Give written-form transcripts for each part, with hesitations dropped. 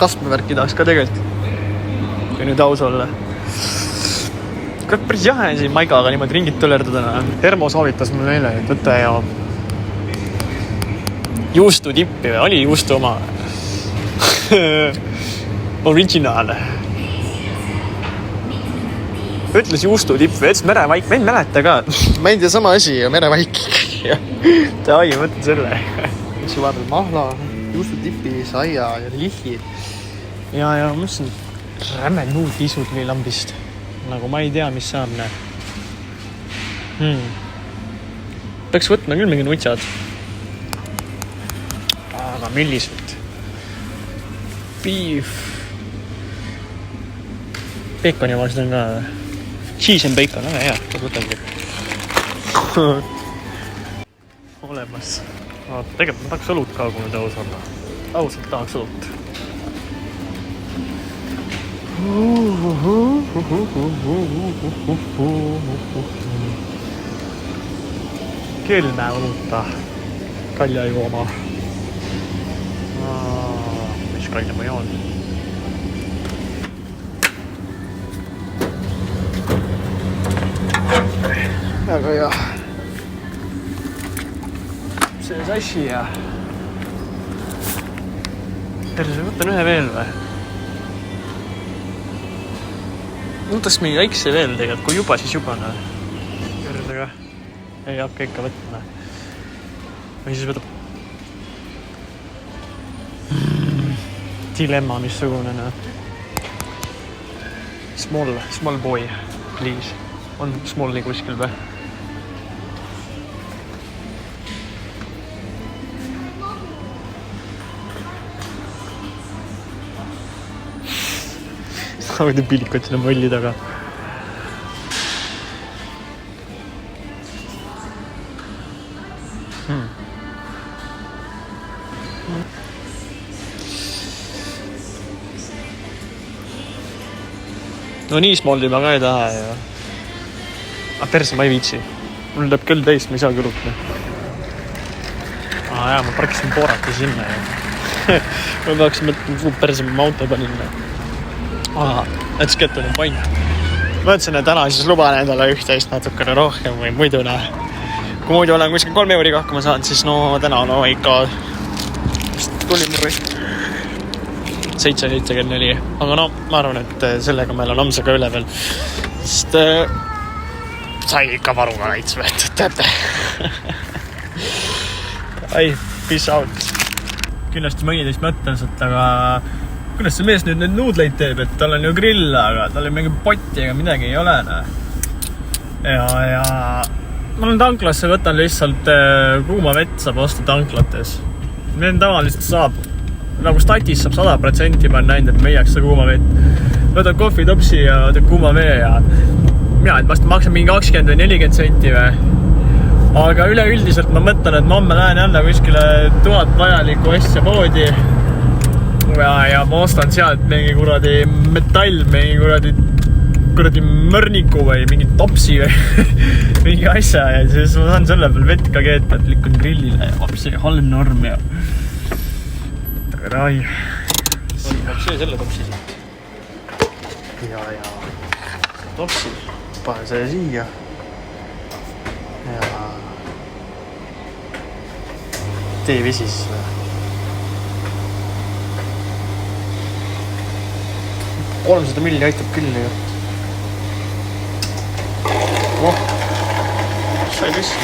kastmevärki tahaks ka tegelikult. Kui nüüd aus olla. Päris jahe siin maigaga niimoodi ringid tõlerdada. Hermo soovitas mulle eile, et võtta ja juustu tippi või oli juustu oma original. Ütles juustu tipp või ütles merevaik. Ma ei mäleta ka. Ma ei tea sama asi ja merevaik. Ai, mõtlen selle. Üks vaadal mahla, juustu tipi, saia ja lihhi. Ja mõtlesin, rämme muud isud või lambist. Nagu ma ei tea, mis saab. Peaks võtma küll mingi nutsad. Aga millised? Beef. Baconi oma seda on ka. Cheese and bacon, aga hea, võtangi. Olemas. Tegelikult ma tahaks õlut ka, kui nüüd aus olla. Ausalt tahaks õlut. Kelme õluta. Kalja juoma. Mis kalja ma joon? Aga jah. See sassi ja terve, võtan ühe veel või? Võtaks mingi väikse veel tegelikult, kui juba, siis juba Kõrdega ei hakka ikka võtma. Või siis võtab dilemma missugune Small boy, please. On smalli kuskil või? Aga te pilikot sinna molli taga. No nii smalli ma ka ei taha ja perse ma ei viitsi. Mul läheb küll täis, ma ei saa kõlutne. Jaa, ma parkisin poorati sinna ja ma peaks mõtlema perse ma auto panin. Let's get to the point. Mõtlesin, et täna siis luban endale 11 natukene rohkem või muidu Kui muidu olen kuskil 3 euriga hakkama saanud, siis täna ikka tuli mul 7.74. Aga ma arvan, et sellega meil on homsega üle veel. Sest sai ikka varuga näits võetud, teate. Ai, peace out. Kindlasti mõniteist mõtteliselt, aga kuidas see mees nüüd need nuudleid teeb, et tal on ju grill, aga tal on mingi potti ega midagi ei ole. Ja ma olen tanklasse, võtan lihtsalt kuuma vett saab osta tanklates. Need tavaliselt saab, nagu statis saab 100%, ma olen näinud, et meiakse kuuma vett. Võtan kohvitopsi ja teeb kuuma vee ja et ma maksan mingi 20 või 40 senti või. Aga üleüldiselt ma mõtlen, et ma homme lähen jälle kuskile 1000 vajalikku asja poodi. Ja ma ostan sealt mingi kuradi metall, mingi kuradi mörniku või mingi topsi või mingi asja ja siis ma saan selle peal vett ka keeta, et lükkan grillile ja vapsi halb norm ja rai. Vapsi selle topsi siit. Ja topsi. Pane see siia. Ja teevesi siis või. 300 milli aitab küll ju. Sai püssi.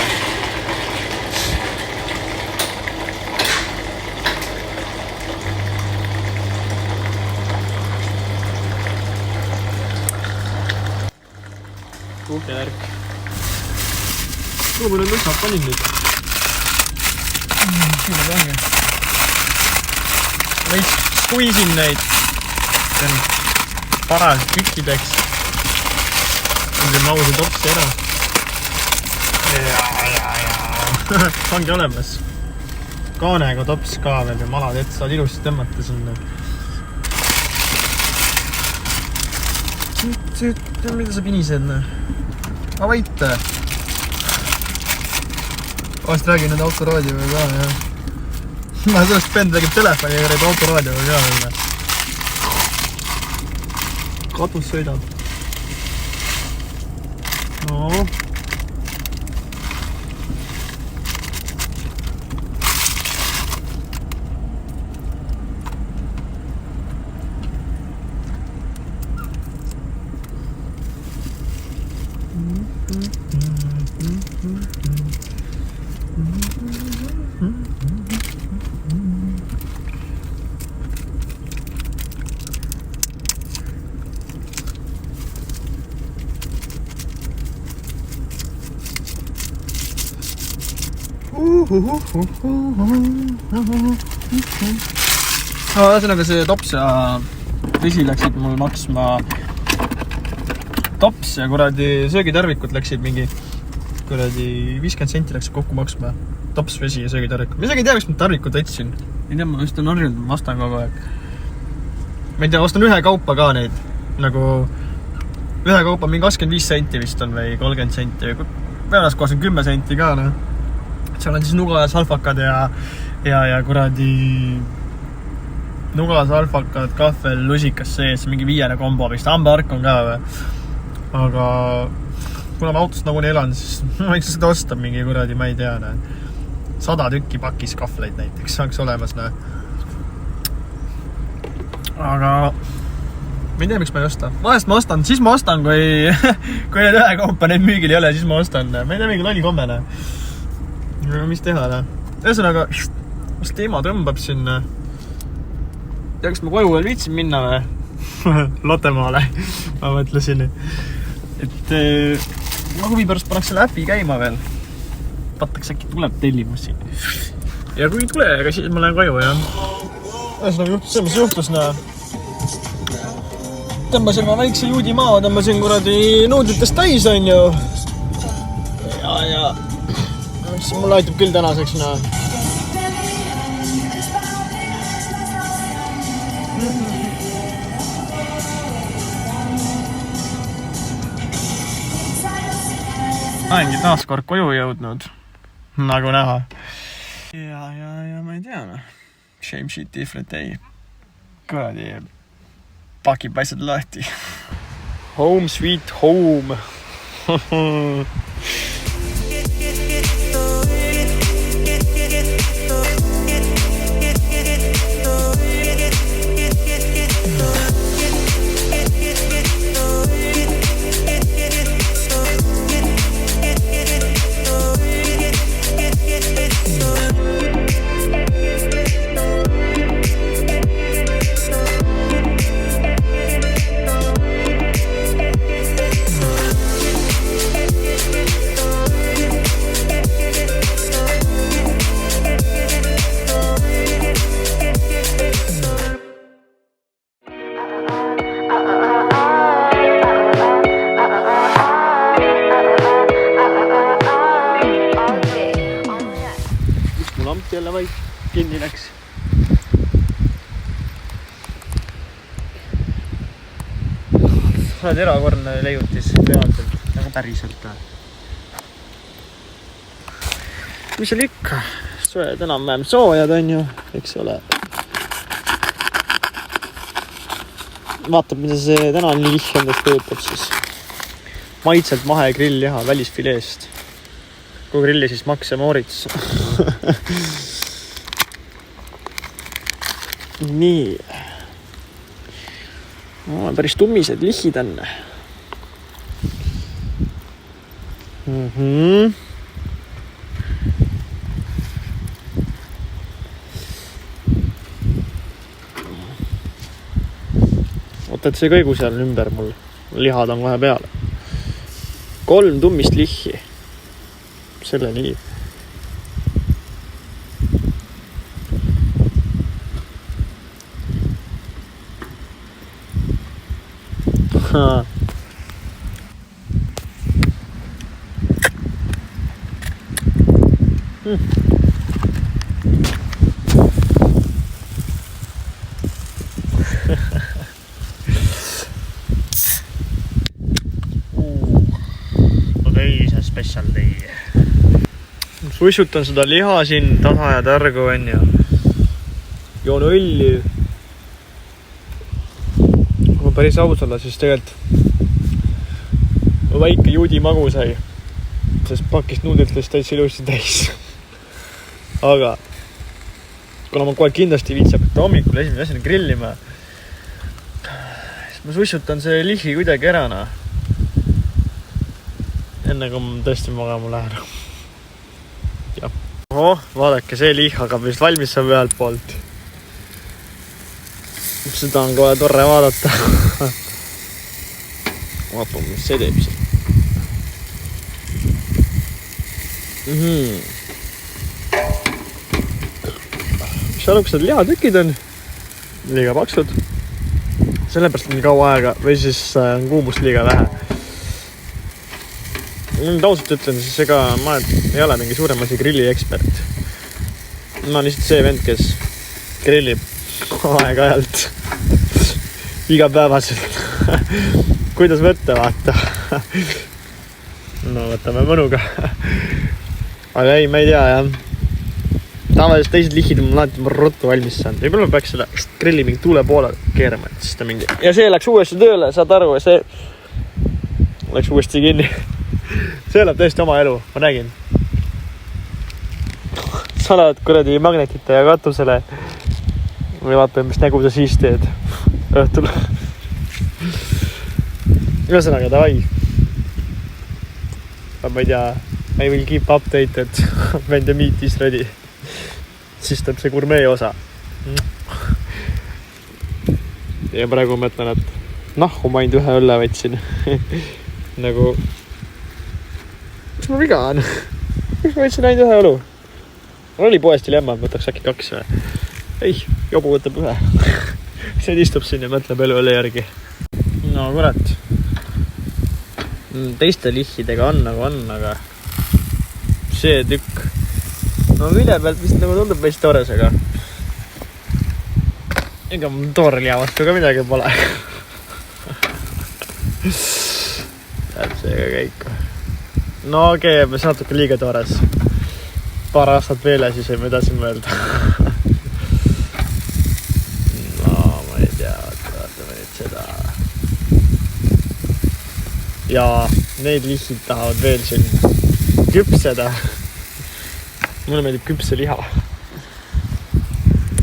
Kuhke järg. Kuhu ma nüüd lõsad panin nüüd? Siin on vähe. Võiks squeesin neid. See on paras tükkideks. Ongi mausi topsi ära. Ja. Ongi olemas. Kaanega tops ka veel ja malad, et saad ilusti tõmmata sinna. Mida sa pinised? Ma võite. Vast räägin nüüd autoraadioga ka, jah. Ma sellest pend räägib telefoni ja räägib autoraadioga ka. katus sõidab. No. Ühesõnaga see tops ja vesi läksid mul maksma tops ja kuradi söögitarvikud läksid mingi kuradi 50 senti läks kokku maksma. Tops, vesi ja söögitarvikud. Ma isegi ei tea, miks ma tarvikud võtsin. Ei tea, ma just on harjunud, ma vastan kogu aeg. Ma ei tea, vastan ühe kaupa ka neid. Nagu ühe kaupa mingi 25 senti vist on või 30 senti. Peanas kohas on 10 senti ka, no. Seal on siis nuga ja salfakad ja kuradi nuga, salfakad, kahvel, lusikas sees, mingi 5 kombo vist. Hambaark on ka või. Aga kuna ma autost nagu elan, siis ma võiks seda osta mingi kuradi, ma ei tea, 100 tükki pakis kahvleid näiteks saaks olemas. Aga ma ei tea, miks ma ei osta. Vahest ma ostan, siis ma ostan, kui need ühe kaupa need müügil ei ole, siis ma ostan. Ma ei tea, mingi lolli komme. Mis teha, Ühesõnaga, vast teema tõmbab sinna. Ja kas ma koju veel viitsin minna või? Lotemaale, ma mõtlesin. Et ma huvi pärast paneks selle äpi käima veel. Vaataks äkki tuleb tellimusi. Ja kui ei tule, aga siis ma lähen koju, jah. Ühesõnaga juhtus see, mis juhtus, Tõmbasin ma väikse juudi maa, tõmbasin kuradi nuudlitest täis, on ju. Ja siis mul aitab küll tänaseks, Olengi taas kord koju jõudnud, nagu näha. Ja ma ei tea, Shame shit different day. Kuradi pakib asjad lahti. Home sweet home. Jälle vaid kinni läks. Oled erakordne leiutis reaalselt, nagu päriselt. Mis seal ikka? Sööd enam-vähem soojad on ju, eks ole. Vaatab, mida see tänane lih endast kujutab siis. Maitselt mahe grillliha välisfileest. Kui grilli siis Max ja Moritz. Nii. Päris tummised lihid on. Oota, et see kõigu seal ümber mul. Lihad on kohe peale. 3 tummist lihi. Selle nii. Special day. Suissutan seda liha siin tasa ja targu on ja joon õlli. ma päris aus olla, siis tegelikult väike juudi magu sai, sest pakist nuudlitest täitsa ilusti täis. Aga kuna ma kohe kindlasti viitsi hakata hommikul esimene asjana grillima, siis ma sussutan see lihi kuidagi ära, enne kui ma tõesti magama lähen. Jah. Vaadake, see liha hakkab vist valmis saab ühelt poolt. Seda on kohe tore vaadata. Vaatame, mis see teeb siin. Mis aluks need lihatükid on liiga paksud. Sellepärast on nii kaua aega või siis on kuumust liiga vähe. Tausalt ütlen, siis ega ma ei ole mingi suurem asi grilli ekspert. Ma olen lihtsalt see vend, kes grillib aeg-ajalt igapäevaselt. Kuidas võtta, vaata. No võtame mõnuga. Aga ei, ma ei tea, jah. Tavaliselt teised lihid on alati ruttu valmis saanud. Võib-olla ma peaks selle grilli mingi tuule poole keerama. Siis ta mingi... Ja see läks uuesti tööle, saad aru, ja see läks uuesti kinni. See elab tõesti oma elu, ma nägin. Sa oled kuradi magnetite ja katusele. Või vaatame, mis nägu sa siis teed õhtul. Ühesõnaga, davai. Ma ei tea, I will keep updated when the meat is ready. Siis tuleb see gurmee osa. Ja praegu mõtlen, et nahku ma ainult ühe õlle võtsin. Nagu... Mis ma viga on? Mis ma võtsin ainult ühe õlu? Oli poestil jämma, võtaks äkki 2 või? Ei, jobu võtab ühe. See istub siin ja mõtleb elu õlle järgi. No kurat. Teiste lihidega on nagu on, aga see tükk. No vilja pealt vist nagu tundub meist toores, aga ega mul tooreliha vastu ka midagi pole. Läheb see ka käiku. No okei, see natuke liiga toores. Paar aastat veel ja siis võime edasi mõelda. No ma ei tea, vaatame nüüd seda. Ja need lihid tahavad veel siin küpseda. Mulle meeldib küpse liha.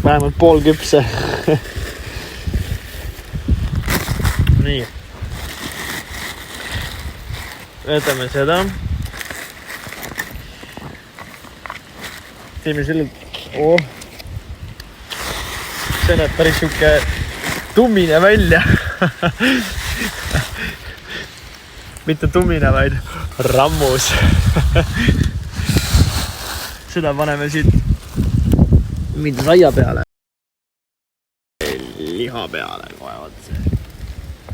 Vähemalt pool küpse. Nii. Võtame seda. Teeme selle... See näeb päris siuke tummine välja. Mitte tummine, vaid rammus. Seda paneme siit mingi raia peale. Liha peale kohe otse.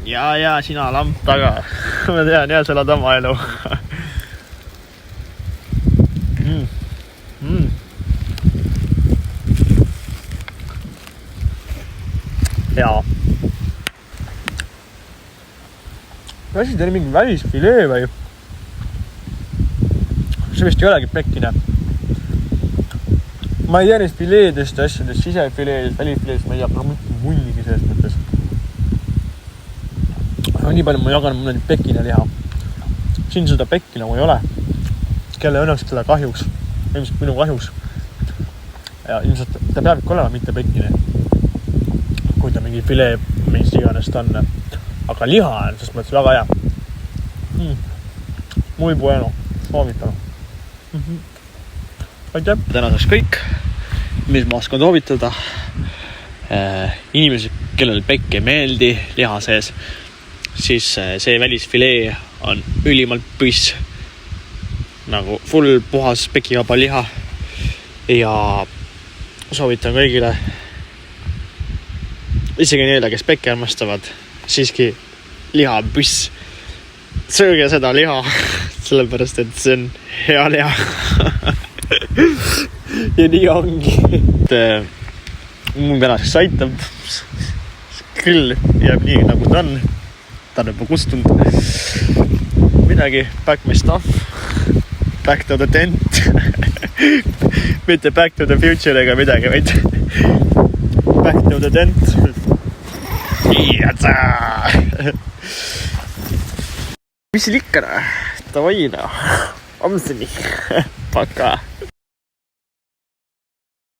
Ja, sina lamp taga. Ma tean, ja sa elad oma elu. Jaa. Asi teile mingi välisfilee või? See vist ei olegi pekkine. Ma ei tea neist fileedest ja asjadest, sisefileedest, välisfileedest, ma ei tea, munnigi selles mõttes. Nii palju ma jagan mõne pekkine liha. Siin seda pekki nagu ei ole. Kelle õnneks teda kahjuks. Ilmselt minu kahjuks. Ja ilmselt ta peab ikka olema mitte pekkine. Kui ta mingi filee meist iganest on. Aga liha on sest mõttes väga hea. Muy bueno. Soovitanu. Aitäh. Tänaseks kõik, mis ma oskan soovitada. Inimesed, kellel pekk ei meeldi liha sees, siis see välisfilee on ülimalt püss. Nagu full puhas pekivaba liha. Ja soovitan kõigile, isegi neile, kes pekki armastavad, siiski liha on püss. Sööge seda liha, sellepärast, et see on hea liha. Ja nii ongi. Mul tänaseks aitab. Grill jääb nii, nagu ta on. Ta on juba kustunud. Midagi, back my stuff. Back to the tent. Mitte back to the future ega midagi, vaid back to the tent. Ja Mis siin ikka? Davai, homseni. Paka.